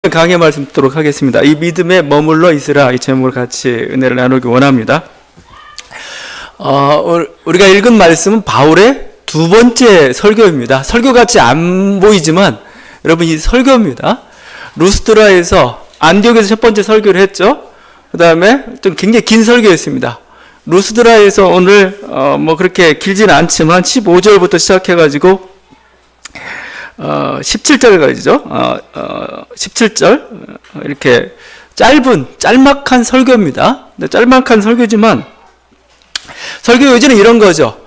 강의 말씀 듣도록 하겠습니다. 이 믿음에 머물러 있으라, 이 제목을 같이 은혜를 나누기 원합니다. 우리가 읽은 말씀은 바울의 두 번째 설교입니다. 설교같이 안 보이지만 여러분 이 설교입니다. 루스드라에서 안디옥에서 첫 번째 설교를 했죠. 그 다음에 좀 굉장히 긴 설교였습니다. 루스드라에서 오늘 그렇게 길지는 않지만 15절부터 시작해가지고 17절까지죠. 17절 이렇게 짤막한 설교입니다. 짤막한 설교지만 설교 요지는 이런 거죠.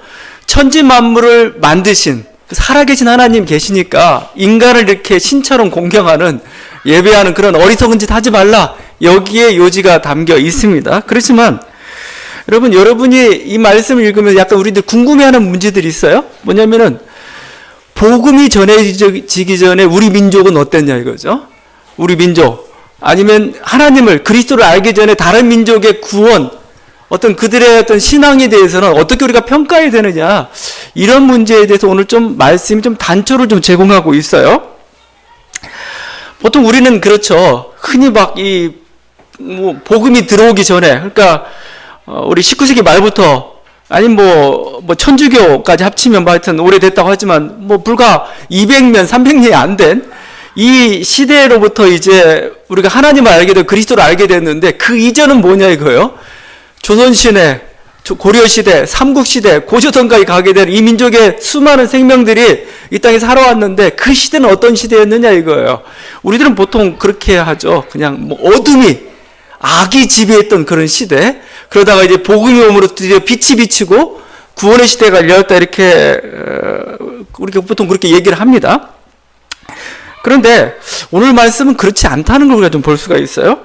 천지 만물을 만드신 살아계신 하나님 계시니까 인간을 이렇게 신처럼 공경하는 예배하는 그런 어리석은 짓 하지 말라. 여기에 요지가 담겨 있습니다. 그렇지만 여러분이 이 말씀을 읽으면 약간 우리들 궁금해하는 문제들이 있어요. 뭐냐면은 복음이 전해지기 전에 우리 민족은 어땠냐 이거죠. 우리 민족 아니면 하나님을 그리스도를 알기 전에 다른 민족의 구원 어떤 그들의 어떤 신앙에 대해서는 어떻게 우리가 평가해야 되느냐 이런 문제에 대해서 오늘 좀 말씀이 좀 단초를 좀 제공하고 있어요. 보통 우리는 그렇죠. 흔히 복음이 들어오기 전에 그러니까 우리 19세기 말부터 아니 천주교까지 합치면 하여튼 오래됐다고 하지만 불과 200년, 300년이 안 된 이 시대로부터 이제 우리가 하나님을 알게 되고 그리스도를 알게 됐는데 그 이전은 뭐냐 이거예요. 조선시대, 고려시대, 삼국시대, 고조선까지 가게 된 이 민족의 수많은 생명들이 이 땅에 살아왔는데 그 시대는 어떤 시대였느냐 이거예요. 우리들은 보통 그렇게 하죠. 그냥 어둠이 악이 지배했던 그런 시대. 그러다가 이제 복음이 오므로 드디어 빛이 비치고 구원의 시대가 열렸다 이렇게 우리가 보통 그렇게 얘기를 합니다. 그런데 오늘 말씀은 그렇지 않다는 걸 우리가 좀 볼 수가 있어요.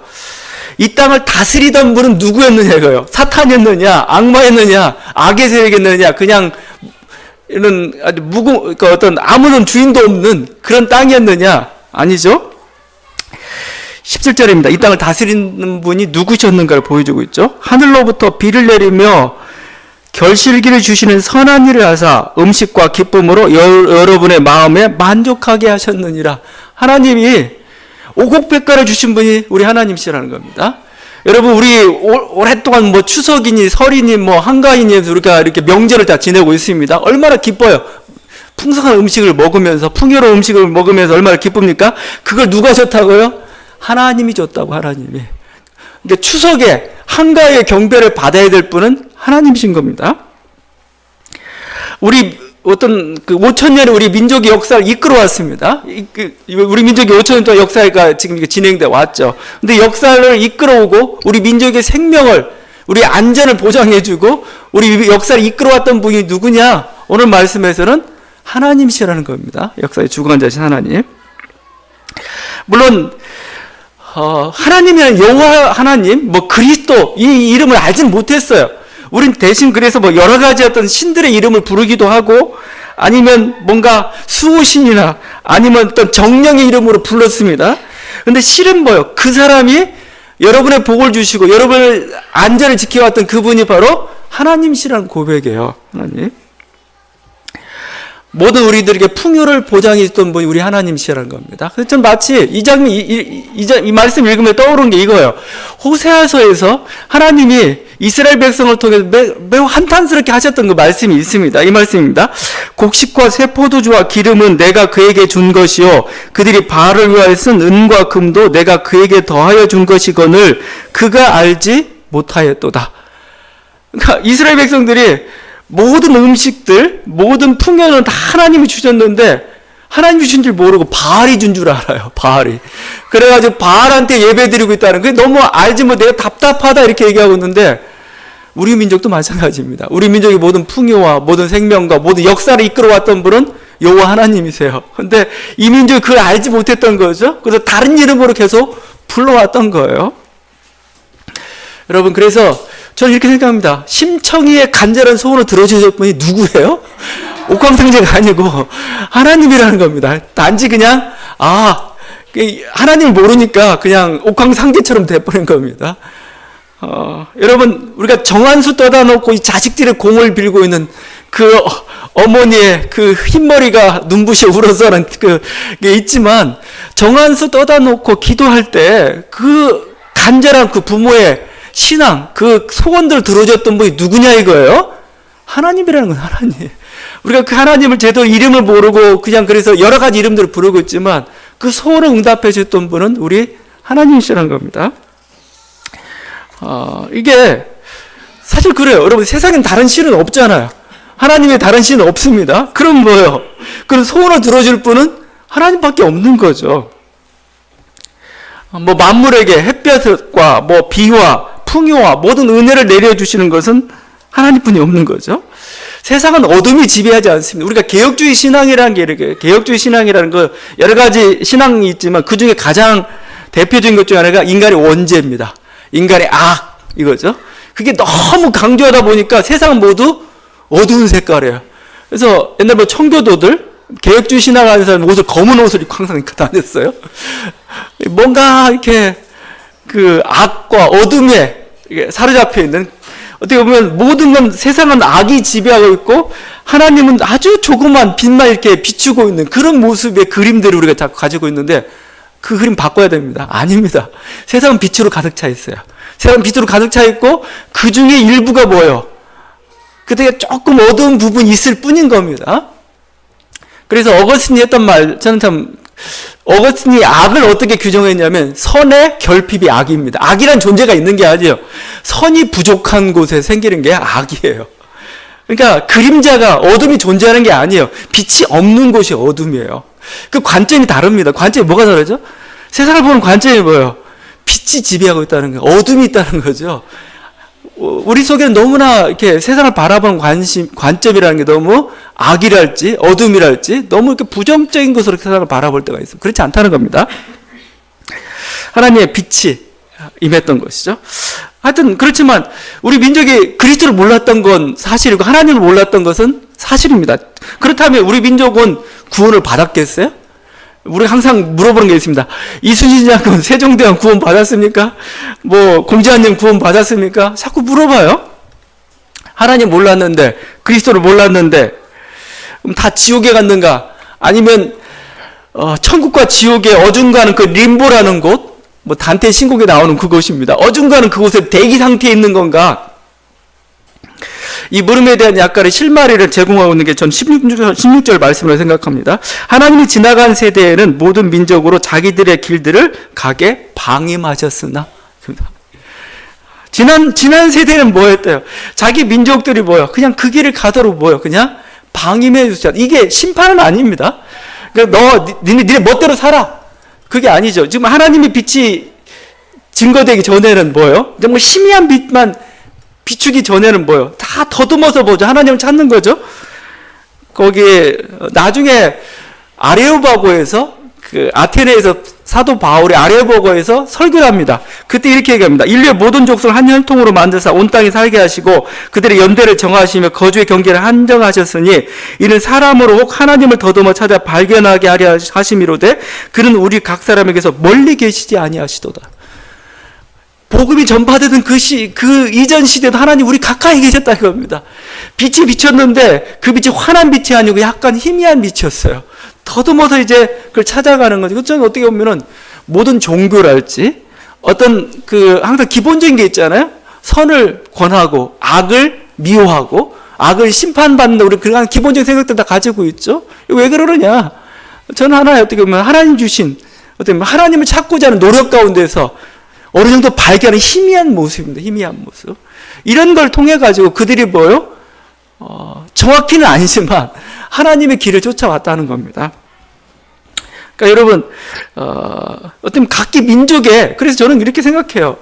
이 땅을 다스리던 분은 누구였느냐 이거예요. 사탄이었느냐, 악마였느냐, 악의 세력이었느냐, 그냥 이런 그러니까 어떤 아무런 주인도 없는 그런 땅이었느냐? 아니죠. 17절입니다. 이 땅을 다스리는 분이 누구셨는가를 보여주고 있죠. 하늘로부터 비를 내리며 결실기를 주시는 선한 일을 하사 음식과 기쁨으로 여러분의 마음에 만족하게 하셨느니라. 하나님이 오곡백과를 주신 분이 우리 하나님이시라는 겁니다. 여러분 우리 오랫동안 추석이니 설이니 한가위니 우리가 이렇게 명절을 다 지내고 있습니다. 얼마나 기뻐요. 풍성한 음식을 먹으면서 풍요로운 음식을 먹으면서 얼마나 기쁩니까? 그걸 누가 줬다고요? 하나님이 줬다고. 하나님이. 그러니까 추석에 한가위의 경배를 받아야 될 분은 하나님이신 겁니다. 우리 5,000년의 우리 민족의 역사를 이끌어왔습니다. 우리 민족의 5,000년 동안 역사가 지금 진행돼 왔죠. 근데 역사를 이끌어오고 우리 민족의 생명을 우리 안전을 보장해주고 우리 역사를 이끌어왔던 분이 누구냐? 오늘 말씀에서는 하나님이시라는 겁니다. 역사의 주관자신 하나님. 물론 하나님이라는 여호와 하나님, 그리스도 이 이름을 알지는 못했어요. 우린 대신 그래서 여러 가지 어떤 신들의 이름을 부르기도 하고 아니면 뭔가 수호신이나 아니면 어떤 정령의 이름으로 불렀습니다. 근데 실은 뭐예요? 그 사람이 여러분의 복을 주시고 여러분의 안전을 지켜왔던 그분이 바로 하나님이시라는 고백이에요. 하나님. 모든 우리들에게 풍요를 보장해줬던 분이 우리 하나님이시라는 겁니다. 그래서 전 마치 이 말씀 읽으면 떠오르는 게 이거예요. 호세아서에서 하나님이 이스라엘 백성을 통해서 매우 한탄스럽게 하셨던 그 말씀이 있습니다. 이 말씀입니다. 곡식과 새 포도주와 기름은 내가 그에게 준 것이요 그들이 바알을 위하여 쓴 은과 금도 내가 그에게 더하여 준 것이거늘 그가 알지 못하였도다. 그러니까 이스라엘 백성들이 모든 음식들, 모든 풍요는 다 하나님이 주셨는데 하나님이 주신 줄 모르고 바알이 준 줄 알아요. 바알이. 그래가지고 바알한테 예배드리고 있다는 게 너무 알지 내가 답답하다 이렇게 얘기하고 있는데 우리 민족도 마찬가지입니다. 우리 민족의 모든 풍요와 모든 생명과 모든 역사를 이끌어왔던 분은 여호와 하나님이세요. 근데 이 민족이 그걸 알지 못했던 거죠. 그래서 다른 이름으로 계속 불러왔던 거예요. 여러분 그래서 저는 이렇게 생각합니다. 심청이의 간절한 소원을 들어주실 분이 누구예요? 옥황상제가 아니고 하나님이라는 겁니다. 단지 그냥 하나님을 모르니까 그냥 옥황상제처럼 돼버린 겁니다. 여러분 우리가 정한수 떠다 놓고 이 자식들의 공을 빌고 있는 어머니의 그 흰머리가 눈부셔 울어서는 그게 있지만, 정한수 떠다 놓고 기도할 때 그 간절한 그 부모의 신앙, 그 소원들을 들어줬던 분이 누구냐 이거예요? 하나님이라는 건 하나님. 우리가 그 하나님을 제대로 이름을 모르고 그냥 그래서 여러 가지 이름들을 부르고 있지만, 그 소원을 응답해 줬던 분은 우리 하나님이시라는 겁니다. 이게 사실 그래요. 여러분, 세상엔 다른 신은 없잖아요. 하나님의 다른 신은 없습니다. 그럼 뭐예요? 그럼 소원을 들어줄 분은 하나님밖에 없는 거죠. 뭐 만물에게 햇볕과 뭐 비와 풍요와 모든 은혜를 내려주시는 것은 하나님뿐이 없는 거죠. 세상은 어둠이 지배하지 않습니다. 우리가 개혁주의 신앙이라는 게 이렇게, 개혁주의 신앙이라는 거 여러 가지 신앙이 있지만 그 중에 가장 대표적인 것 중에 하나가 인간의 원죄입니다. 인간의 악, 이거죠. 그게 너무 강조하다 보니까 세상은 모두 어두운 색깔이에요. 그래서 옛날 뭐 청교도들, 개혁주의 신앙하는 사람 옷을 검은 옷을 입고 항상 입고 다녔어요. 뭔가 이렇게 그 악과 어둠에 사로잡혀 있는, 어떻게 보면 모든 건 세상은 악이 지배하고 있고 하나님은 아주 조그만 빛만 이렇게 비추고 있는 그런 모습의 그림들을 우리가 자꾸 가지고 있는데, 그 그림 바꿔야 됩니다. 아닙니다. 세상은 빛으로 가득 차 있어요. 세상은 빛으로 가득 차 있고 그 중에 일부가 뭐예요? 그때 조금 어두운 부분이 있을 뿐인 겁니다. 그래서 어거스틴이 했던 말, 저는 참, 어거스틴이 악을 어떻게 규정했냐면 선의 결핍이 악입니다. 악이란 존재가 있는 게 아니에요. 선이 부족한 곳에 생기는 게 악이에요. 그러니까 그림자가, 어둠이 존재하는 게 아니에요. 빛이 없는 곳이 어둠이에요. 그 관점이 다릅니다. 관점이 뭐가 다르죠? 세상을 보는 관점이 뭐예요? 빛이 지배하고 있다는 거예요. 어둠이 있다는 거죠. 우리 속에는 너무나 이렇게 세상을 바라보는 관점이라는 게 너무 악이랄지 어둠이랄지 너무 이렇게 부정적인 것으로 세상을 바라볼 때가 있어요. 그렇지 않다는 겁니다. 하나님의 빛이 임했던 것이죠. 하여튼 그렇지만 우리 민족이 그리스도를 몰랐던 건 사실이고 하나님을 몰랐던 것은 사실입니다. 그렇다면 우리 민족은 구원을 받았겠어요? 우리 항상 물어보는 게 있습니다. 이순신 장군 세종대왕 구원 받았습니까? 뭐 공자님 구원 받았습니까? 자꾸 물어봐요. 하나님 몰랐는데, 그리스도를 몰랐는데 그럼 다 지옥에 갔는가? 아니면 천국과 지옥에 어중간한 그 림보라는 곳, 뭐 단테 신곡에 나오는 그곳입니다. 어중간한 그곳에 대기 상태에 있는 건가? 이 물음에 대한 약간의 실마리를 제공하고 있는 게 전 16절 말씀으로 생각합니다. 하나님이 지나간 세대에는 모든 민족으로 자기들의 길들을 가게 방임하셨으나, 지난 세대는 뭐였대요? 자기 민족들이 뭐요? 그냥 그 길을 가도록 뭐요? 그냥 방임해 주셨다. 이게 심판은 아닙니다. 그러니까 니네 멋대로 살아. 그게 아니죠. 지금 하나님의 빛이 증거되기 전에는 뭐예요? 정말 희미한 빛만 비추기 전에는 뭐예요? 다 더듬어서 보죠. 하나님을 찾는 거죠. 거기에 나중에 아레오바고에서 그 아테네에서 사도 바울이 아레오바고에서 설교를 합니다. 그때 이렇게 얘기합니다. 인류의 모든 족속을 한 혈통으로 만드사 온 땅에 살게 하시고 그들의 연대를 정하시며 거주의 경계를 한정하셨으니 이는 사람으로 혹 하나님을 더듬어 찾아 발견하게 하려 하심이로되 그는 우리 각 사람에게서 멀리 계시지 아니하시도다. 복음이 전파되던 그 이전 시대도 하나님 우리 가까이 계셨다 이겁니다. 빛이 비쳤는데 그 빛이 환한 빛이 아니고 약간 희미한 빛이었어요. 더듬어서 이제 그걸 찾아가는 거죠. 저는 어떻게 보면은 모든 종교랄지 어떤 항상 기본적인 게 있잖아요. 선을 권하고 악을 미워하고 악을 심판받는다. 우리 그런 기본적인 생각들 다 가지고 있죠. 왜 그러느냐? 저는 하나의 어떻게 보면 하나님 주신 어떻게 보면 하나님을 찾고자 하는 노력 가운데서 어느 정도 발견하는 희미한 모습입니다. 희미한 모습. 이런 걸 통해 가지고 그들이 뭐요? 정확히는 아니지만 하나님의 길을 쫓아왔다는 겁니다. 그러니까 여러분, 어떤 각기 민족에, 그래서 저는 이렇게 생각해요.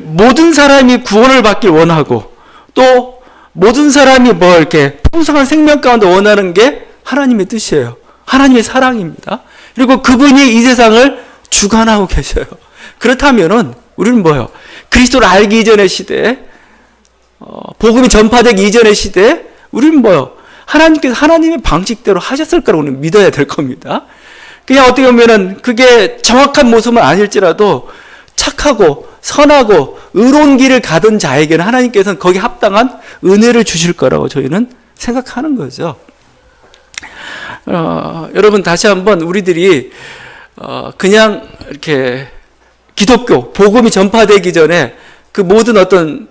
모든 사람이 구원을 받길 원하고 또 모든 사람이 이렇게 풍성한 생명 가운데 원하는 게 하나님의 뜻이에요. 하나님의 사랑입니다. 그리고 그분이 이 세상을 주관하고 계셔요. 그렇다면은 우리는 뭐예요? 그리스도를 알기 이전의 시대에, 복음이 전파되기 이전의 시대에 우리는 뭐예요? 하나님께서 하나님의 방식대로 하셨을 거라고 우리는 믿어야 될 겁니다. 그냥 어떻게 보면은 그게 정확한 모습은 아닐지라도 착하고 선하고 의로운 길을 가던 자에게는 하나님께서는 거기에 합당한 은혜를 주실 거라고 저희는 생각하는 거죠. 여러분 다시 한번 우리들이 그냥 이렇게 기독교 복음이 전파되기 전에 그 모든 어떤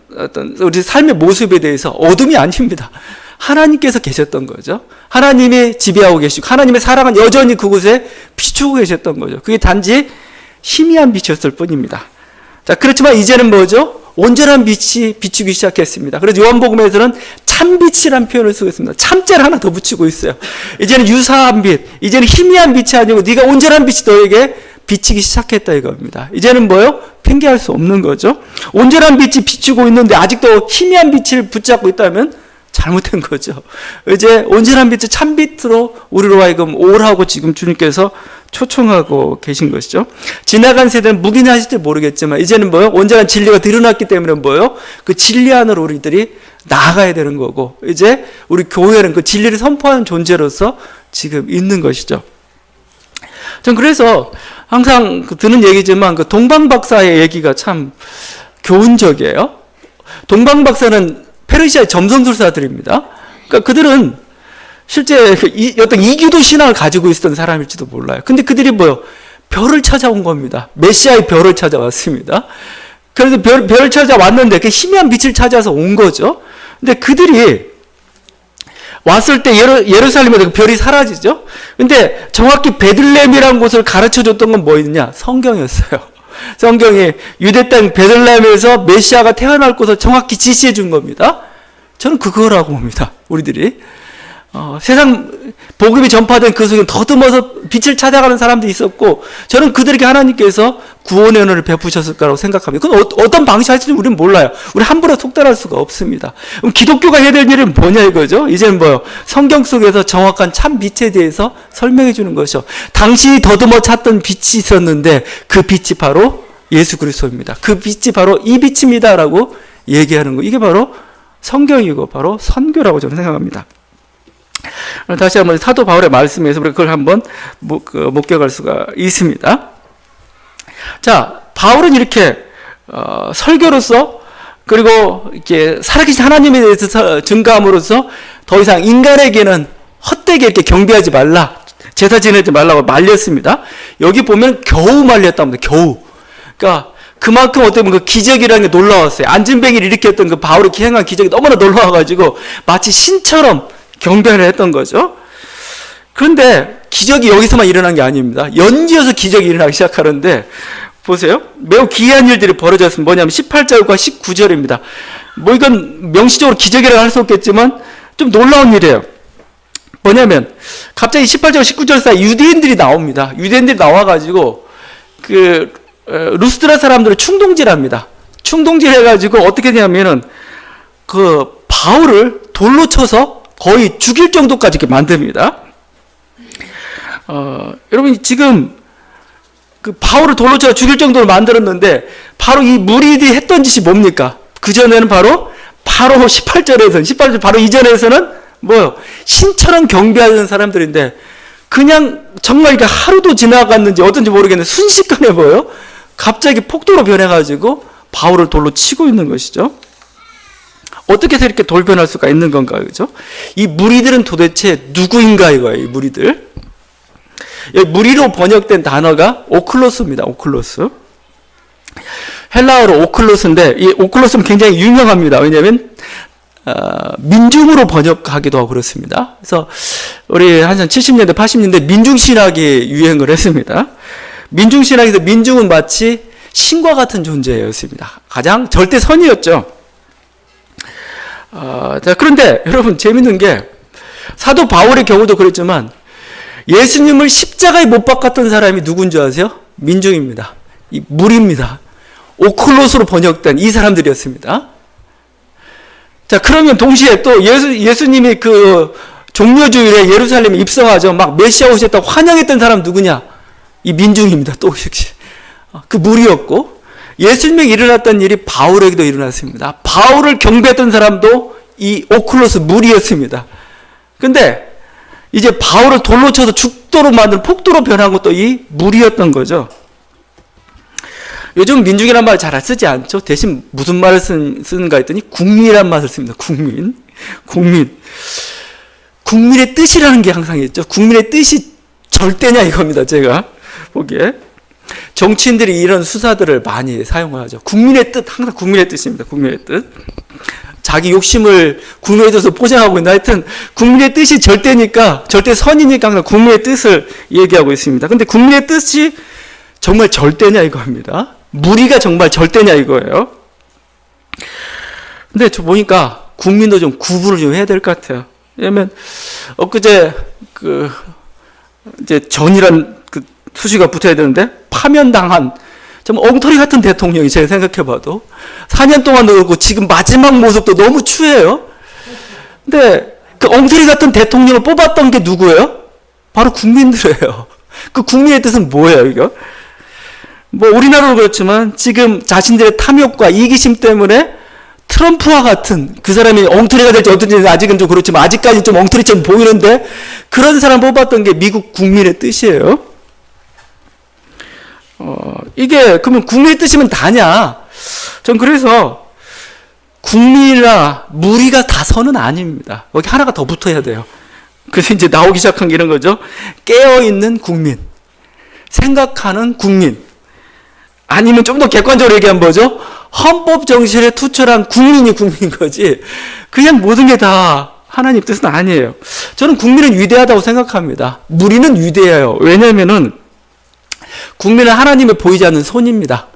우리 삶의 모습에 대해서 어둠이 아닙니다. 하나님께서 계셨던 거죠. 하나님이 지배하고 계시고 하나님의 사랑은 여전히 그곳에 비추고 계셨던 거죠. 그게 단지 희미한 빛이었을 뿐입니다. 자, 그렇지만 이제는 뭐죠? 온전한 빛이 비추기 시작했습니다. 그래서 요한복음에서는 참빛이라는 표현을 쓰고 있습니다. 참자를 하나 더 붙이고 있어요. 이제는 유사한 빛, 이제는 희미한 빛이 아니고 네가 온전한 빛이 너에게 비치기 시작했다 이겁니다. 이제는 뭐요? 핑계할 수 없는 거죠. 온전한 빛이 비추고 있는데 아직도 희미한 빛을 붙잡고 있다면 잘못된 거죠. 이제 온전한 빛을 참빛으로 우리로 하여금 오라고 지금 주님께서 초청하고 계신 것이죠. 지나간 세대는 묵인하실지 모르겠지만 이제는 뭐요? 온전한 진리가 드러났기 때문에 뭐요? 그 진리 안으로 우리들이 나아가야 되는 거고 이제 우리 교회는 그 진리를 선포하는 존재로서 지금 있는 것이죠. 전 그래서 항상 드는 얘기지만 그 동방박사의 얘기가 참 교훈적이에요. 동방박사는 페르시아의 점성술사들입니다. 그러니까 그들은 실제 어떤 이기도 신앙을 가지고 있었던 사람일지도 몰라요. 근데 그들이 뭐요? 별을 찾아온 겁니다. 메시아의 별을 찾아왔습니다. 그래서 별을 찾아왔는데 그 희미한 빛을 찾아서 온 거죠. 근데 그들이 왔을 때 예루살렘에서 그 별이 사라지죠. 근데 정확히 베들레헴이라는 곳을 가르쳐 줬던 건 뭐였냐? 성경이었어요. 성경이 유대 땅 베들레헴에서 메시아가 태어날 곳을 정확히 지시해 준 겁니다. 저는 그거라고 봅니다. 우리들이 세상 복음이 전파된 그 속에 더듬어서 빛을 찾아가는 사람도 있었고 저는 그들에게 하나님께서 구원의 은혜를 베푸셨을 거라고 생각합니다. 그건 어떤 방식이 할지는 우리는 몰라요. 우리 함부로 속단할 수가 없습니다. 그럼 기독교가 해야 될 일은 뭐냐 이거죠. 이제는 뭐요? 성경 속에서 정확한 참 빛에 대해서 설명해 주는 것이죠. 당시 더듬어 찾던 빛이 있었는데 그 빛이 바로 예수 그리스도입니다. 그 빛이 바로 이 빛입니다라고 얘기하는 거. 이게 바로 성경이고 바로 선교라고 저는 생각합니다. 다시 한번 사도 바울의 말씀에서 우리가 그걸 한번 목격할 수가 있습니다. 자, 바울은 이렇게 설교로서 그리고 이렇게 살아계신 하나님에 대해서 증거함으로써 더 이상 인간에게는 헛되게 이렇게 경배하지 말라, 제사 지내지 말라고 말렸습니다. 여기 보면 겨우 말렸답니다. 겨우. 그러니까 그만큼 어떻게 보면 그 기적이라는 게 놀라웠어요. 안진뱅이를 일으켰던 그 바울이 행한 기적이 너무나 놀라워가지고 마치 신처럼 경배를 했던 거죠. 그런데 기적이 여기서만 일어난 게 아닙니다. 연이어서 기적이 일어나기 시작하는데 보세요. 매우 기이한 일들이 벌어졌습니다. 뭐냐면 18절과 19절입니다. 뭐 이건 명시적으로 기적이라고 할 수 없겠지만 좀 놀라운 일이에요. 뭐냐면 갑자기 18절 19절 사이 유대인들이 나옵니다. 유대인들이 나와가지고 그 루스드라 사람들을 충동질합니다. 충동질해가지고 어떻게 되냐면은 그 바울을 돌로 쳐서 거의 죽일 정도까지 이렇게 만듭니다. 여러분 지금 그 바울을 돌로 쳐 죽일 정도로 만들었는데 바로 이 무리들이 했던 짓이 뭡니까? 그 전에는 바로 18절 바로 이전에서는 뭐요? 신처럼 경배하는 사람들인데 그냥 정말 이게 하루도 지나갔는지 어떤지 모르겠는데 순식간에 뭐요? 갑자기 폭도로 변해가지고 바울을 돌로 치고 있는 것이죠. 어떻게 해서 이렇게 돌변할 수가 있는 건가요? 그죠? 이 무리들은 도대체 누구인가 이거예요, 이 무리들. 여기 무리로 번역된 단어가 오클로스입니다, 오클로스. 헬라어로 오클로스인데, 이 오클로스는 굉장히 유명합니다. 왜냐하면, 민중으로 번역하기도 하고 그렇습니다. 그래서, 우리 한 70년대, 80년대 민중신학이 유행을 했습니다. 민중신학에서 민중은 마치 신과 같은 존재였습니다. 가장 절대 선이었죠. 자, 그런데 여러분 재밌는 게 사도 바울의 경우도 그랬지만 예수님을 십자가에 못 박았던 사람이 누군지 아세요? 민중입니다. 이 무리입니다. 오클로스로 번역된 이 사람들이었습니다. 자, 그러면 동시에 또 예수님이 그 종려주일에 예루살렘에 입성하죠. 막 메시아 오셨다고 환영했던 사람 누구냐? 이 민중입니다. 또 역시 그 무리였고 예수님에게 일어났던 일이 바울에게도 일어났습니다. 바울을 경배했던 사람도 이 오클로스 무리였습니다. 근데 이제 바울을 돌로 쳐서 죽도록 만든 폭도로 변한 것도 이 무리였던 거죠. 요즘 민중이란 말 잘 쓰지 않죠? 대신 무슨 말을 쓰는가 했더니 국민이란 말을 씁니다. 국민. 국민의 뜻이라는 게 항상 있죠. 국민의 뜻이 절대냐 이겁니다. 제가 보기에. 정치인들이 이런 수사들을 많이 사용하죠. 국민의 뜻, 항상 국민의 뜻입니다. 국민의 뜻. 자기 욕심을 국민에 대해서 포장하고 있는, 하여튼 국민의 뜻이 절대니까, 절대 선이니까 항상 국민의 뜻을 얘기하고 있습니다. 근데 국민의 뜻이 정말 절대냐 이겁니다. 무리가 정말 절대냐 이거예요. 근데 저 보니까 국민도 좀 구분을 좀 해야 될 것 같아요. 왜냐면 엊그제 이제 전이란 수식어가 붙어야 되는데 파면당한 좀 엉터리 같은 대통령이 제가 생각해봐도 4년 동안도 그렇고 지금 마지막 모습도 너무 추해요. 근데 그 엉터리 같은 대통령을 뽑았던 게 누구예요? 바로 국민들이에요. 그 국민의 뜻은 뭐예요, 이거? 뭐 우리나라도 그렇지만 지금 자신들의 탐욕과 이기심 때문에 트럼프와 같은 그 사람이 엉터리가 될지 어떤지 아직은 좀 그렇지만 아직까지 좀 엉터리처럼 보이는데 그런 사람 뽑았던 게 미국 국민의 뜻이에요. 이게 그러면 국민의 뜻이면 다냐? 전 그래서 국민이나 무리가 다선은 아닙니다. 여기 하나가 더 붙어야 돼요. 그래서 이제 나오기 시작한 게 이런 거죠. 깨어있는 국민, 생각하는 국민, 아니면 좀 더 객관적으로 얘기하면 뭐죠? 헌법 정신에 투철한 국민이 국민인 거지. 그냥 모든 게 다 하나님 뜻은 아니에요. 저는 국민은 위대하다고 생각합니다. 무리는 위대해요. 왜냐하면은 국민은 하나님의 보이지 않는 손입니다.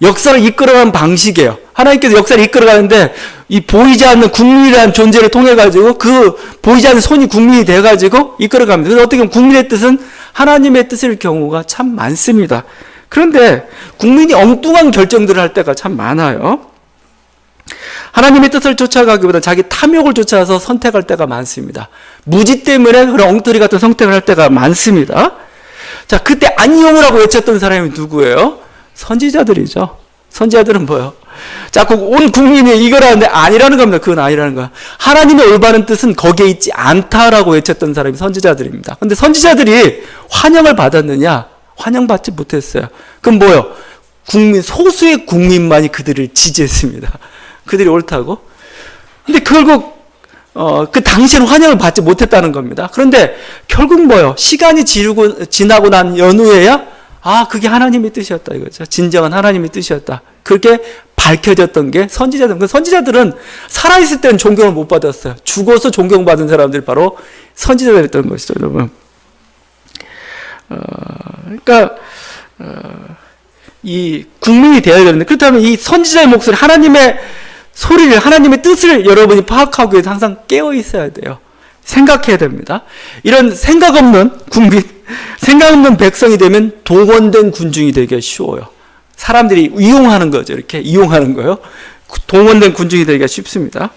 역사를 이끌어가는 방식이에요. 하나님께서 역사를 이끌어가는데 이 보이지 않는 국민이라는 존재를 통해 가지고 그 보이지 않는 손이 국민이 돼 가지고 이끌어갑니다. 그래서 어떻게 보면 국민의 뜻은 하나님의 뜻일 경우가 참 많습니다. 그런데 국민이 엉뚱한 결정들을 할 때가 참 많아요. 하나님의 뜻을 쫓아가기보다 자기 탐욕을 쫓아서 선택할 때가 많습니다. 무지 때문에 그런 엉터리 같은 선택을 할 때가 많습니다. 자, 그때 안녕이라고 외쳤던 사람이 누구예요? 선지자들이죠. 선지자들은 뭐예요? 자꾸 온 국민이 이거라는데 아니라는 겁니다. 그건 아니라는 거야. 하나님의 올바른 뜻은 거기에 있지 않다라고 외쳤던 사람이 선지자들입니다. 근데 선지자들이 환영을 받았느냐? 환영받지 못했어요. 그럼 뭐요? 소수의 국민만이 그들을 지지했습니다. 그들이 옳다고. 근데 결국 그 당시에는 환영을 받지 못했다는 겁니다. 그런데 결국 뭐요? 시간이 지나고 난 연후에야 그게 하나님의 뜻이었다 이거죠. 진정한 하나님의 뜻이었다. 그렇게 밝혀졌던 게 선지자들. 그 선지자들은 살아있을 때는 존경을 못 받았어요. 죽어서 존경받은 사람들이 바로 선지자들이었던 것이죠, 여러분. 그러니까 이 국민이 되어야 되는데, 그렇다면 이 선지자의 목소리, 하나님의 소리를, 하나님의 뜻을 여러분이 파악하기 위해서 항상 깨어 있어야 돼요. 생각해야 됩니다. 이런 생각 없는 국민, 생각 없는 백성이 되면 동원된 군중이 되기가 쉬워요. 사람들이 이용하는 거죠. 이렇게 이용하는 거예요. 동원된 군중이 되기가 쉽습니다.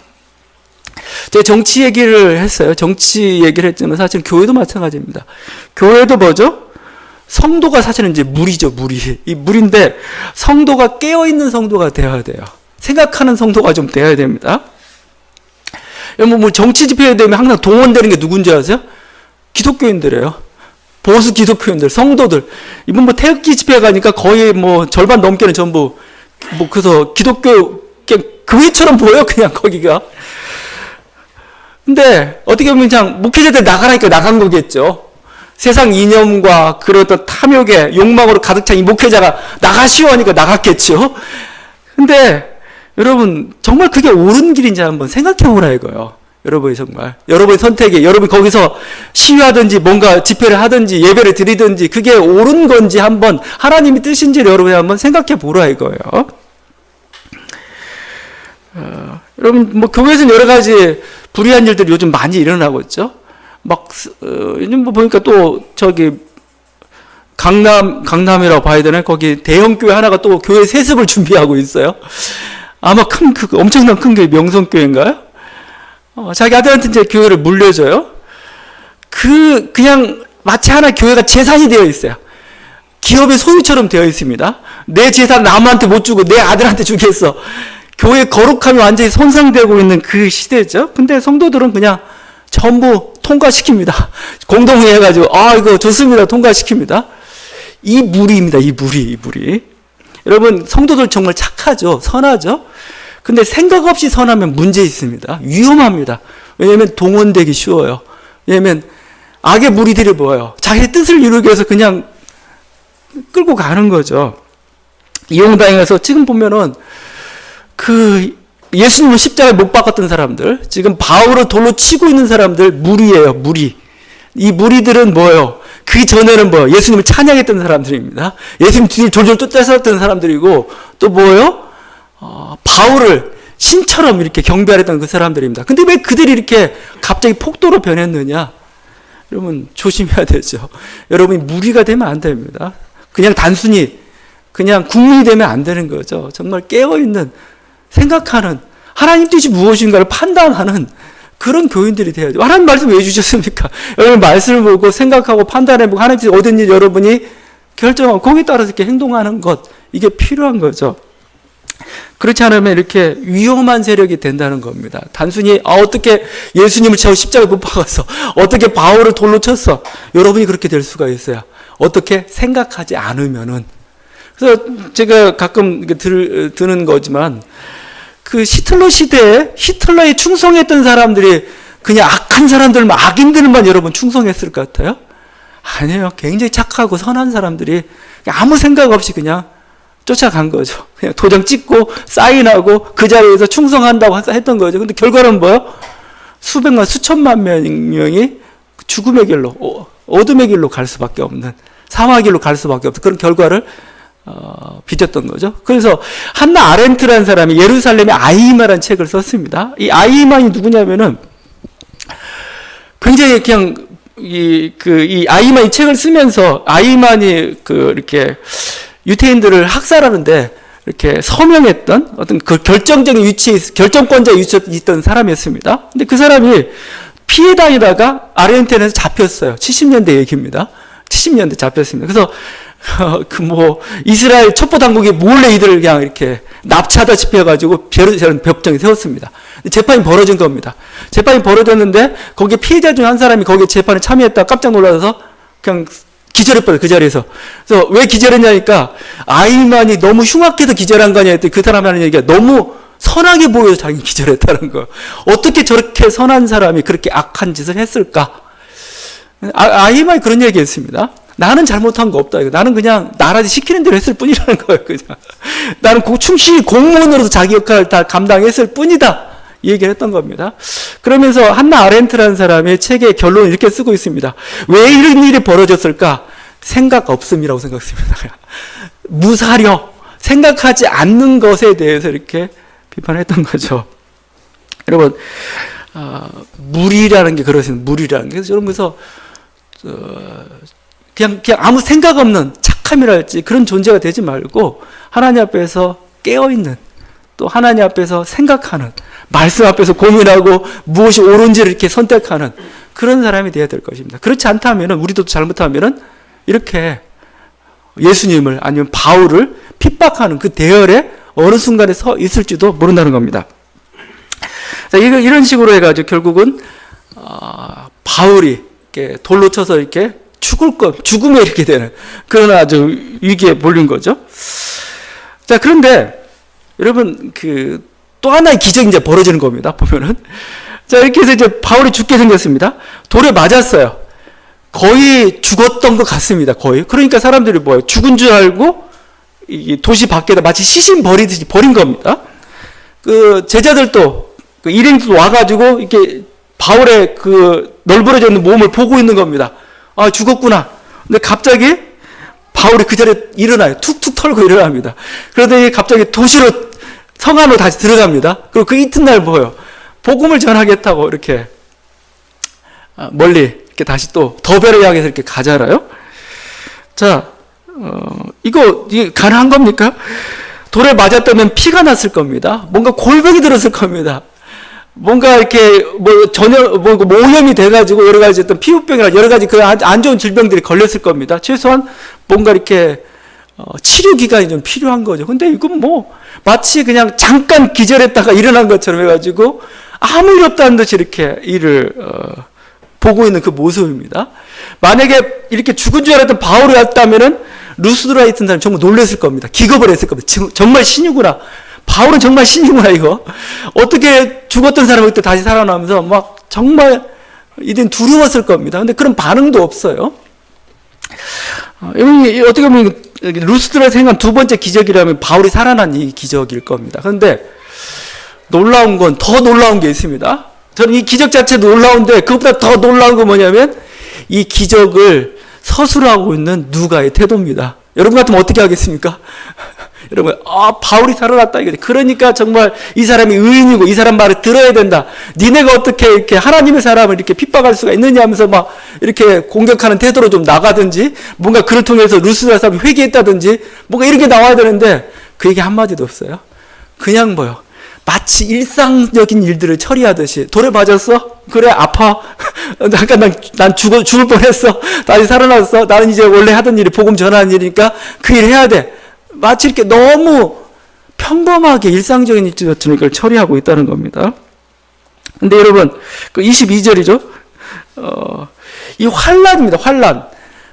제가 정치 얘기를 했어요. 정치 얘기를 했지만 사실 교회도 마찬가지입니다. 교회도 뭐죠? 성도가 사실은 이제 무리죠, 무리. 이 무리인데 성도가 깨어있는 성도가 되어야 돼요. 생각하는 성도가 좀 되어야 됩니다. 뭐 정치 집회에 되면 항상 동원되는 게 누군지 아세요? 기독교인들이에요. 보수 기독교인들, 성도들. 이번 뭐 태극기 집회 가니까 거의 뭐 절반 넘게는 전부 그래서 기독교 교회처럼 보여요, 그냥 거기가. 근데 어떻게 보면 그냥 목회자들 나가라니까 나간 거겠죠. 세상 이념과 그런 어떤 탐욕의 욕망으로 가득 찬 이 목회자가 나가시오 하니까 나갔겠죠. 근데 여러분 정말 그게 옳은 길인지 한번 생각해 보라 이거예요. 여러분이 정말 여러분의 선택이, 여러분이 거기서 시위하든지 뭔가 집회를 하든지 예배를 드리든지 그게 옳은 건지 한번, 하나님의 뜻인지를 여러분이 한번 생각해 보라 이거예요. 여러분 뭐 교회에서는 여러 가지 불의한 일들이 요즘 많이 일어나고 있죠. 막 요즘 뭐 보니까 또 저기 강남이라고 봐야 되나? 거기 대형 교회 하나가 또 교회 세습을 준비하고 있어요. 아마 엄청난 큰 교회, 명성교회인가요? 자기 아들한테 이제 교회를 물려줘요. 그냥 마치 하나 교회가 재산이 되어 있어요. 기업의 소유처럼 되어 있습니다. 내 재산 남한테 못 주고 내 아들한테 주겠어. 교회 거룩함이 완전히 손상되고 있는 그 시대죠. 근데 성도들은 그냥 전부 통과시킵니다. 공동회의 해가지고 이거 좋습니다. 통과시킵니다. 이 무리입니다. 이 무리. 여러분, 성도들 정말 착하죠? 선하죠? 근데 생각 없이 선하면 문제 있습니다. 위험합니다. 왜냐하면 동원되기 쉬워요. 왜냐하면 악의 무리들이 뭐예요? 자기의 뜻을 이루기 위해서 그냥 끌고 가는 거죠. 이용당에서 지금 보면은 예수님을 십자가에 못 박았던 사람들, 지금 바울을 돌로 치고 있는 사람들 무리예요, 무리. 이 무리들은 뭐예요? 그 전에는 뭐예요? 예수님을 찬양했던 사람들입니다. 예수님 뒤를 졸졸 쫓아섰던 사람들이고, 또 뭐예요? 바울을 신처럼 이렇게 경배하랬던 그 사람들입니다. 근데 왜 그들이 이렇게 갑자기 폭도로 변했느냐? 여러분, 조심해야 되죠. 여러분이 무리가 되면 안 됩니다. 그냥 단순히, 그냥 국민이 되면 안 되는 거죠. 정말 깨어있는, 생각하는, 하나님 뜻이 무엇인가를 판단하는 그런 교인들이 돼야죠. 하나님 말씀 왜 주셨습니까? 여러분 말씀을 보고 생각하고 판단해보고 하나님 뜻이 어딘지 여러분이 결정하고 거기에 따라서 이렇게 행동하는 것, 이게 필요한 거죠. 그렇지 않으면 이렇게 위험한 세력이 된다는 겁니다. 단순히 어떻게 예수님을 채워 십자가에 못 박았어, 어떻게 바울을 돌로 쳤어, 여러분이 그렇게 될 수가 있어요. 어떻게 생각하지 않으면은. 그래서 제가 가끔 드는 거지만, 그 히틀러 시대에 히틀러에 충성했던 사람들이 그냥 악한 사람들만, 악인들만 여러분 충성했을 것 같아요? 아니에요. 굉장히 착하고 선한 사람들이 아무 생각 없이 그냥 쫓아간 거죠. 그냥 도장 찍고 사인하고 그 자리에서 충성한다고 했던 거죠. 근데 결과는 뭐예요? 수백만, 수천만 명이 죽음의 길로, 어둠의 길로 갈 수밖에 없는, 사망의 길로 갈 수밖에 없는 그런 결과를 빚었던 거죠. 그래서 한나 아렌트라는 사람이 예루살렘의 아이마라는 책을 썼습니다. 이 아이만이 누구냐면은 굉장히 그냥 이 아이만 이 책을 쓰면서 아이만이 이렇게 유태인들을 학살하는데 이렇게 서명했던 어떤 그 결정적인 위치에, 결정권자의 위치에 있던 사람이었습니다. 근데 그 사람이 피해 다니다가 아르헨티나에서 잡혔어요. 70년대 얘기입니다. 70년대 잡혔습니다. 그래서 이스라엘 첩보 당국이 몰래 이들을 그냥 이렇게 납치하다시피 해가지고 법정에 세웠습니다. 재판이 벌어진 겁니다. 재판이 벌어졌는데 거기에 피해자 중 한 사람이 거기에 재판에 참여했다가 깜짝 놀라서 그냥 기절해버려요, 그 자리에서. 그래서 왜 기절했냐니까, 아이만이 너무 흉악해서 기절한 거냐 했더니 그 사람이 하는 얘기가 너무 선하게 보여서 자기는 기절했다는 거예요. 어떻게 저렇게 선한 사람이 그렇게 악한 짓을 했을까? 아이만이 그런 얘기 했습니다. 나는 잘못한 거 없다. 나는 그냥 나라지 시키는 대로 했을 뿐이라는 거예요, 그냥. 나는 충실히 공무원으로서 자기 역할을 다 감당했을 뿐이다. 이 얘기를 했던 겁니다. 그러면서 한나 아렌트라는 사람의 책의 결론을 이렇게 쓰고 있습니다. 왜 이런 일이 벌어졌을까? 생각 없음이라고 생각했습니다. 무사려, 생각하지 않는 것에 대해서 이렇게 비판했던 거죠. 여러분, 무리라는 게 그러신 무리라는 게. 그래서 그냥 아무 생각 없는 착함이랄지 그런 존재가 되지 말고 하나님 앞에서 깨어있는, 또 하나님 앞에서 생각하는, 말씀 앞에서 고민하고 무엇이 옳은지를 이렇게 선택하는 그런 사람이 되어야 될 것입니다. 그렇지 않다면, 우리도 잘못하면 이렇게 예수님을 아니면 바울을 핍박하는 그 대열에 어느 순간에 서 있을지도 모른다는 겁니다. 자, 이런 식으로 해가지고 결국은 바울이 이렇게 돌로 쳐서 이렇게 죽음에 이렇게 되는 그런 아주 위기에 몰린 거죠. 자, 그런데 여러분, 또 하나의 기적이 이제 벌어지는 겁니다. 보면은. 자, 이렇게 해서 이제 바울이 죽게 생겼습니다. 돌에 맞았어요. 거의 죽었던 것 같습니다. 거의. 그러니까 사람들이 뭐예요? 죽은 줄 알고 이 도시 밖에다 마치 시신 버리듯이 버린 겁니다. 제자들도, 일행도 와가지고 이렇게 바울의 널브러져 있는 몸을 보고 있는 겁니다. 아, 죽었구나. 근데 갑자기 바울이 그 자리에 일어나요. 툭툭 털고 일어납니다. 그러더니 갑자기 도시로, 성 안으로 다시 들어갑니다. 그리고 그 이튿날 뭐예요? 복음을 전하겠다고 이렇게 멀리 이렇게 다시 또 더베를 향해서 이렇게 가잖아요. 자, 이게 가능한 겁니까? 돌에 맞았다면 피가 났을 겁니다. 뭔가 골병이 들었을 겁니다. 뭔가 이렇게 오염이 돼가지고 여러 가지 어떤 피부병이나 여러 가지 안 좋은 질병들이 걸렸을 겁니다. 최소한 뭔가 이렇게 치료 기간이 좀 필요한 거죠. 근데 이건 마치 그냥 잠깐 기절했다가 일어난 것처럼 해가지고 아무 일 없다는 듯이 이렇게 일을 보고 있는 그 모습입니다. 만약에 이렇게 죽은 줄 알았던 바울이었다면은 루스드라 있던 사람 정말 놀랐을 겁니다. 기겁을 했을 겁니다. 정말 신이구나. 바울은 정말 신이구나, 이거. 어떻게 죽었던 사람이 그때 다시 살아나면서 막 정말 이들은 두려웠을 겁니다. 근데 그런 반응도 없어요. 어떻게 보면 루스드라 생각한 두 번째 기적이라면 바울이 살아난 이 기적일 겁니다. 그런데 놀라운 건 더 놀라운 게 있습니다. 저는 이 기적 자체도 놀라운데 그것보다 더 놀라운 건 뭐냐면 이 기적을 서술하고 있는 누가의 태도입니다. 여러분 같으면 어떻게 하겠습니까? 여러분, 바울이 살아났다 이거죠. 그러니까 정말 이 사람이 의인이고 이 사람 말을 들어야 된다. 니네가 어떻게 이렇게 하나님의 사람을 이렇게 핍박할 수가 있느냐 하면서 막 이렇게 공격하는 태도로 좀 나가든지 뭔가 그를 통해서 루스드라 사람이 회개했다든지 뭔가 이렇게 나와야 되는데 그 얘기 한마디도 없어요. 그냥 뭐요? 마치 일상적인 일들을 처리하듯이 돌에 맞았어? 그래 아파? 잠깐 난 죽을 뻔했어. 다시 살아났어. 나는 이제 원래 하던 일이 복음 전하는 일이니까 그 일 해야 돼. 마치 이렇게 너무 평범하게 일상적인 일 같은 걸 처리하고 있다는 겁니다. 근데 여러분 그 22절이죠. 이 환난입니다. 환난.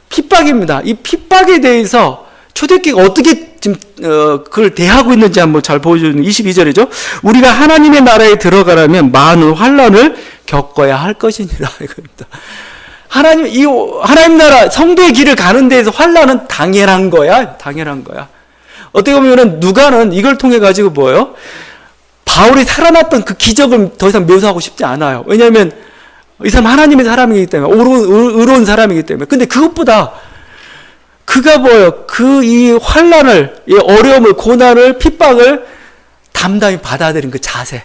핍박입니다. 이 핍박에 대해서 초대교회가 어떻게 지금 그걸 대하고 있는지 한번 잘 보여주는 22절이죠. 우리가 하나님의 나라에 들어가려면 많은 환난을 겪어야 할 것이니라 이겁니다. 하나님 나라 성도의 길을 가는 데에서 환난은 당연한 거야. 당연한 거야. 어떻게 보면은 누가는 이걸 통해 가지고 뭐예요? 바울이 살아났던 그 기적을 더 이상 묘사하고 싶지 않아요. 왜냐하면 이 사람 하나님의 사람이기 때문에 의로운 사람이기 때문에. 근데 그것보다 그가 뭐예요? 이 환난을, 이 어려움을, 고난을, 핍박을 담담히 받아들인 그 자세.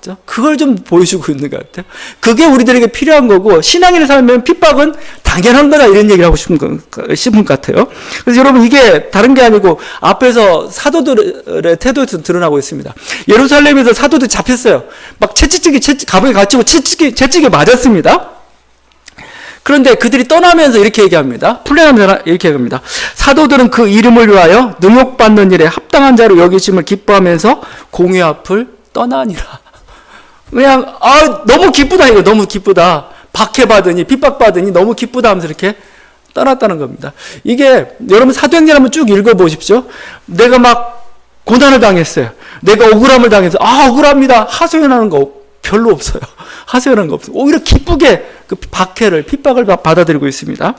그렇죠? 그걸 좀 보여주고 있는 것 같아요. 그게 우리들에게 필요한 거고, 신앙인의 삶에는 핍박은 당연한 거다, 이런 얘기를 하고 싶은 것 같아요. 그래서 여러분, 이게 다른 게 아니고, 앞에서 사도들의 태도에서 드러나고 있습니다. 예루살렘에서 사도들이 잡혔어요. 막 가방에 갇히고 채찍에 맞았습니다. 그런데 그들이 떠나면서 이렇게 얘기합니다. 풀려나면서 이렇게 얘기합니다. 사도들은 그 이름을 위하여 능욕받는 일에 합당한 자로 여기심을 기뻐하면서 공회 앞을 떠나니라. 그냥 너무 기쁘다 이거. 너무 기쁘다. 박해받으니 핍박받으니 너무 기쁘다 하면서 이렇게 떠났다는 겁니다. 이게 여러분 사도행전 한번 쭉 읽어보십시오. 내가 막 고난을 당했어요. 내가 억울함을 당해서 억울합니다. 하소연하는 거 별로 없어요. 하소연하는 거 없어요. 오히려 기쁘게 그 박해를 핍박을 받아들이고 있습니다.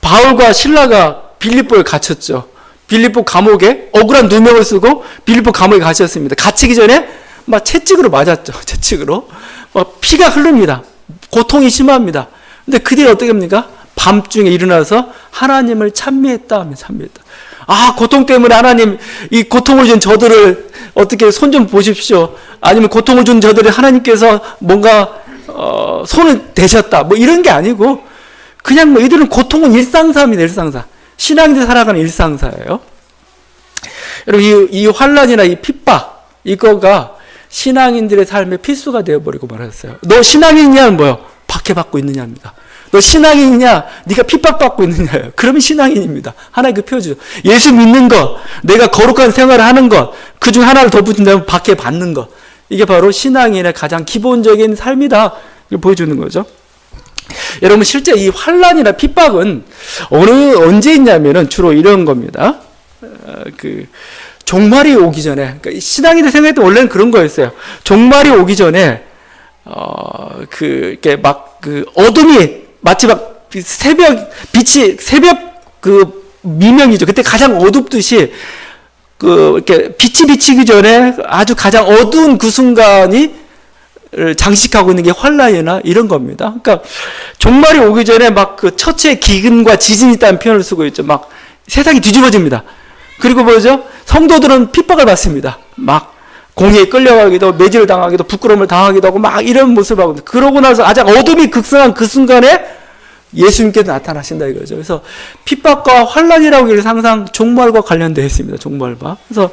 바울과 실라가 빌립보에 갇혔죠. 빌립보 감옥에 억울한 누명을 쓰고 빌립보 감옥에 갇혔습니다. 갇히기 전에 막 채찍으로 맞았죠. 채찍으로 막 피가 흐릅니다. 고통이 심합니다. 근데 그들이 어떻게 합니까? 밤중에 일어나서 하나님을 찬미했다 하면 찬미했다. 고통 때문에 하나님 이 고통을 준 저들을 어떻게 손 좀 보십시오. 아니면 고통을 준 저들을 하나님께서 뭔가 손을 대셨다. 뭐 이런 게 아니고 그냥 이들은 고통은 일상사입니다. 일상사. 신앙인들 살아가는 일상사예요. 여러분 이 환난이나 이 핍박 이거가 신앙인들의 삶의 필수가 되어버리고 말았어요. 너 신앙인이냐는 뭐요? 박해받고 있느냐입니다. 너 신앙인이냐? 네가 핍박받고 있느냐요. 그러면 신앙인입니다. 하나의 그 표준. 예수 믿는 것, 내가 거룩한 생활을 하는 것, 그중 하나를 더 붙인다면 박해받는 것. 이게 바로 신앙인의 가장 기본적인 삶이다. 이걸 보여주는 거죠. 여러분 실제 이 환난이나 핍박은 언제 있냐면은 주로 이런 겁니다. 종말이 오기 전에, 그러니까 신앙인들 생각했던 원래는 그런 거였어요. 종말이 오기 전에 이렇게 어둠이 마치 막 새벽 미명이죠. 그때 가장 어둡듯이 이렇게 빛이 비치기 전에 아주 가장 어두운 그 순간이 장식하고 있는 게 환난이나 이런 겁니다. 그러니까 종말이 오기 전에 막 처치의 기근과 지진이 있다는 표현을 쓰고 있죠. 막 세상이 뒤집어집니다. 그리고 뭐죠? 성도들은 핍박을 받습니다. 막 공회에 끌려가기도, 매질을 당하기도, 부끄러움을 당하기도 하고 막 이런 모습을 하고, 그러고 나서 아주 어둠이 극성한 그 순간에 예수님께서 나타나신다 이거죠. 그래서 핍박과 환난이라고 해서 항상 종말과 관련되어 있습니다. 종말과. 그래서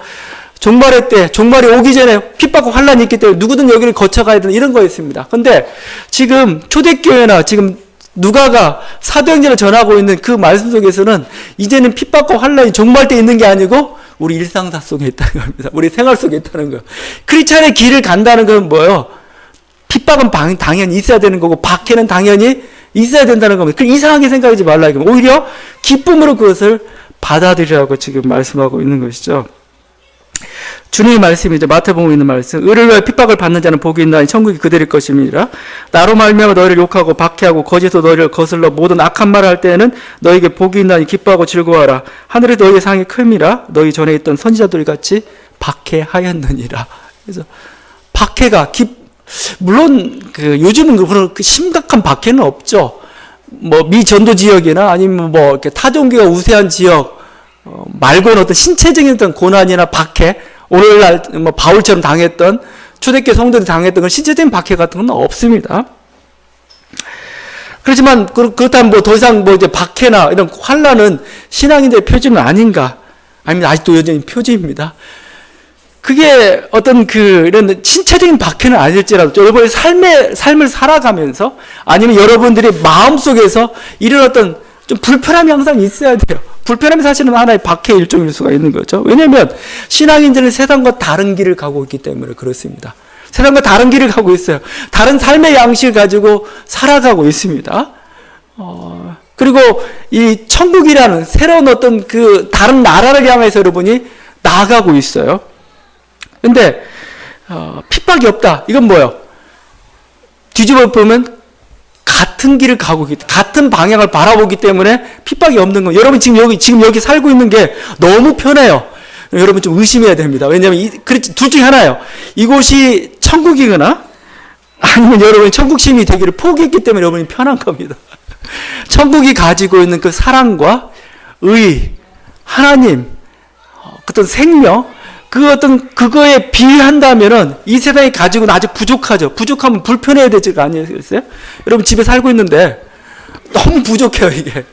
종말이 오기 전에 핍박과 환난이 있기 때문에 누구든 여기를 거쳐가야 되는 이런 거 있습니다. 근데 지금 초대교회나 지금 누가가 사도행전을 전하고 있는 그 말씀 속에서는 이제는 핍박과 환난이 종말 때 있는 게 아니고 우리 일상사 속에 있다는 겁니다. 우리 생활 속에 있다는 거예요. 크리스찬의 길을 간다는 건 뭐예요? 핍박은 당연히 있어야 되는 거고 박해는 당연히 있어야 된다는 겁니다. 그 이상하게 생각하지 말라 이겁니다. 오히려 기쁨으로 그것을 받아들이라고 지금 말씀하고 있는 것이죠. 주님의 말씀이죠. 마태복음에 있는 말씀. 의를 위하여 핍박을 받는 자는 복이 있나니 천국이 그들일 것임이니라. 나로 말미암아 너희를 욕하고 박해하고 거짓으로 너희를 거슬러 모든 악한 말을 할 때에는 너희에게 복이 있나니 기뻐하고 즐거워하라. 하늘에 너희의 상이 큼이라. 너희 전에 있던 선지자들 같이 박해하였느니라. 그래서 박해가 물론 요즘은 그런 심각한 박해는 없죠. 뭐 미 전도 지역이나 아니면 뭐 이렇게 타종교가 우세한 지역 말고는 어떤 신체적인 어떤 고난이나 박해, 오늘날 뭐 바울처럼 당했던 초대교회 성도들이 당했던 그런 신체적인 박해 같은 건 없습니다. 그렇지만 그렇다면 뭐 더 이상 뭐 이제 박해나 이런 환난은 신앙인들의 표준은 아닌가? 아니면 아직도 여전히 표준입니다. 그게 어떤 이런 신체적인 박해는 아닐지라도 여러분의 삶을 살아가면서 아니면 여러분들이 마음속에서 이런 어떤 좀 불편함이 항상 있어야 돼요. 불편함이 사실은 하나의 박해의 일종일 수가 있는 거죠. 왜냐하면 신앙인들은 세상과 다른 길을 가고 있기 때문에 그렇습니다. 세상과 다른 길을 가고 있어요. 다른 삶의 양식을 가지고 살아가고 있습니다. 그리고 이 천국이라는 새로운 어떤 다른 나라를 향해서 여러분이 나아가고 있어요. 근데 핍박이 없다. 이건 뭐예요? 뒤집어 보면 같은 길을 가고 있기, 같은 방향을 바라보기 때문에 핍박이 없는 거예요. 여러분 지금 여기 살고 있는 게 너무 편해요. 여러분 좀 의심해야 됩니다. 왜냐하면 둘 중에 하나예요. 이곳이 천국이거나 아니면 여러분이 천국 시민이 되기를 포기했기 때문에 여러분이 편한 겁니다. 천국이 가지고 있는 그 사랑과 의, 하나님, 어떤 생명, 그거에 비한다면은 이 세상이 가지고는 아직 부족하죠. 부족하면 불편해야 되지 아니겠어요? 여러분 집에 살고 있는데 너무 부족해요, 이게.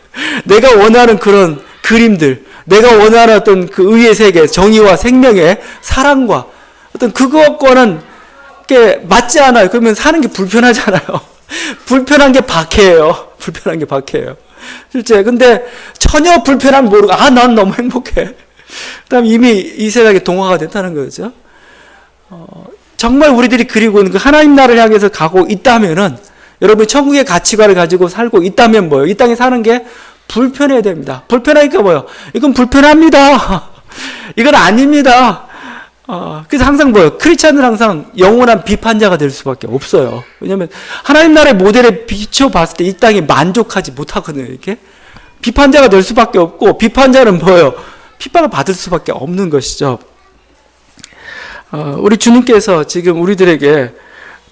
내가 원하는 그런 그림들, 내가 원하는 어떤 그 의의 세계, 정의와 생명의 사랑과 어떤 그것과는 게 맞지 않아요. 그러면 사는 게 불편하잖아요. 불편한 게 박해예요. 불편한 게 박해예요. 실제. 근데 전혀 불편함 모르고, 난 너무 행복해. 그다음 이미 이 세상에 동화가 됐다는 거죠. 정말 우리들이 그리고 있는 그 하나님 나라를 향해서 가고 있다면은 여러분이 천국의 가치관을 가지고 살고 있다면 뭐예요? 이 땅에 사는 게 불편해야 됩니다. 불편하니까 뭐예요? 이건 불편합니다. 이건 아닙니다. 그래서 항상 뭐예요? 크리스찬은 항상 영원한 비판자가 될 수밖에 없어요. 왜냐하면 하나님 나라의 모델에 비춰봤을 때 이 땅이 만족하지 못하거든요. 이렇게 비판자가 될 수밖에 없고 비판자는 뭐예요? 핍박을 받을 수밖에 없는 것이죠. 우리 주님께서 지금 우리들에게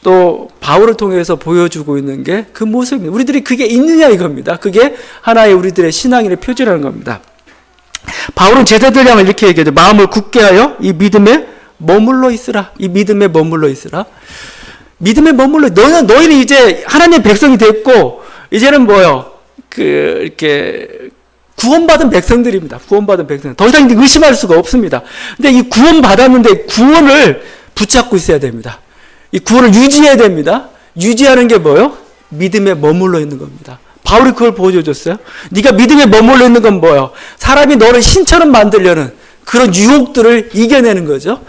또 바울을 통해서 보여주고 있는 게 그 모습입니다. 우리들이 그게 있느냐 이겁니다. 그게 하나의 우리들의 신앙인의 표지라는 겁니다. 바울은 제자들 향해 이렇게 얘기하죠. 마음을 굳게 하여 이 믿음에 머물러 있으라. 이 믿음에 머물러 있으라. 믿음에 머물러. 너희는 이제 하나님의 백성이 됐고 이제는 뭐요? 이렇게 구원받은 백성들입니다. 구원받은 백성. 더 이상 의심할 수가 없습니다. 근데 이 구원받았는데 구원을 붙잡고 있어야 됩니다. 이 구원을 유지해야 됩니다. 유지하는 게 뭐예요? 믿음에 머물러 있는 겁니다. 바울이 그걸 보여줬어요. 네가 믿음에 머물러 있는 건 뭐예요? 사람이 너를 신처럼 만들려는 그런 유혹들을 이겨내는 거죠.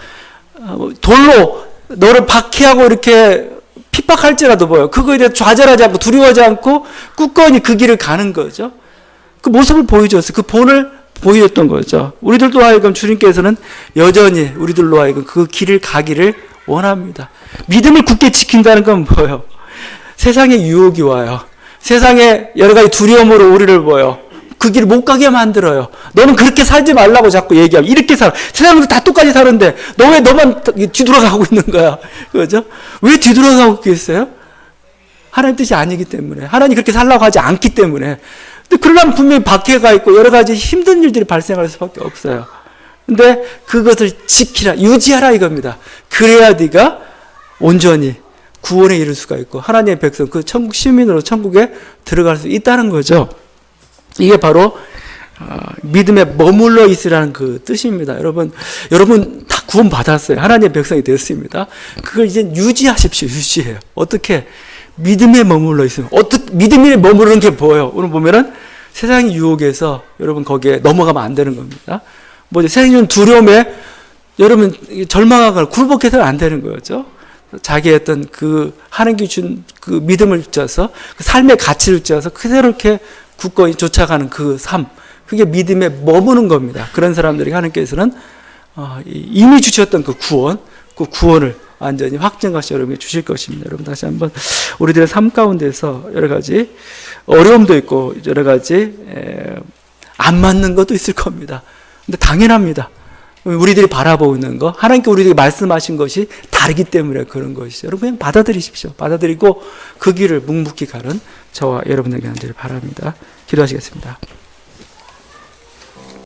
돌로 너를 박해하고 이렇게 핍박할지라도 뭐예요? 그거에 대해 좌절하지 않고 두려워하지 않고 굳건히 그 길을 가는 거죠. 그 모습을 보여줬어요. 그 본을 보여줬던 거죠. 우리들도 하여금 주님께서는 여전히 우리들로 하여금 그 길을 가기를 원합니다. 믿음을 굳게 지킨다는 건 뭐예요? 세상에 유혹이 와요. 세상에 여러 가지 두려움으로 우리를 뭐예요? 그 길을 못 가게 만들어요. 너는 그렇게 살지 말라고 자꾸 얘기하고 이렇게 살아. 세상에서 다 똑같이 사는데 너 왜 너만 뒤돌아가고 있는 거야? 그죠? 왜 뒤돌아가고 있겠어요? 하나님 뜻이 아니기 때문에. 하나님 그렇게 살라고 하지 않기 때문에. 근데 그러려면 분명히 박해가 있고 여러 가지 힘든 일들이 발생할 수밖에 없어요. 근데 그것을 지키라, 유지하라 이겁니다. 그래야 네가 온전히 구원에 이를 수가 있고 하나님의 백성, 그 천국 시민으로 천국에 들어갈 수 있다는 거죠. 이게 바로 믿음에 머물러 있으라는 그 뜻입니다. 여러분 다 구원 받았어요. 하나님의 백성이 됐습니다. 그걸 이제 유지하십시오. 유지해요. 어떻게? 믿음에 머물러 있으면 믿음에 머무르는 게 뭐예요? 오늘 보면은 세상의 유혹에서 여러분 거기에 넘어가면 안 되는 겁니다. 세상의 두려움에 여러분 절망하거나 굴복해서는 안 되는 거죠. 자기의 어떤 그 하나님께 준 그 믿음을 붙여서 그 삶의 가치를 붙여서 그대로 이렇게 굳건히 쫓아가는 그 삶, 그게 믿음에 머무는 겁니다. 그런 사람들에게 하나님께서는 이미 주셨던 그 구원을 완전히 확증하시 여러분에게 주실 것입니다. 여러분 다시 한번 우리들의 삶 가운데서 여러 가지 어려움도 있고 여러 가지 안 맞는 것도 있을 겁니다. 근데 당연합니다. 우리들이 바라보고 있는 거, 하나님께 우리에게 말씀하신 것이 다르기 때문에 그런 것이죠. 여러분 그냥 받아들이십시오. 받아들이고 그 길을 묵묵히 가는 저와 여러분에게 하기를 바랍니다. 기도하시겠습니다.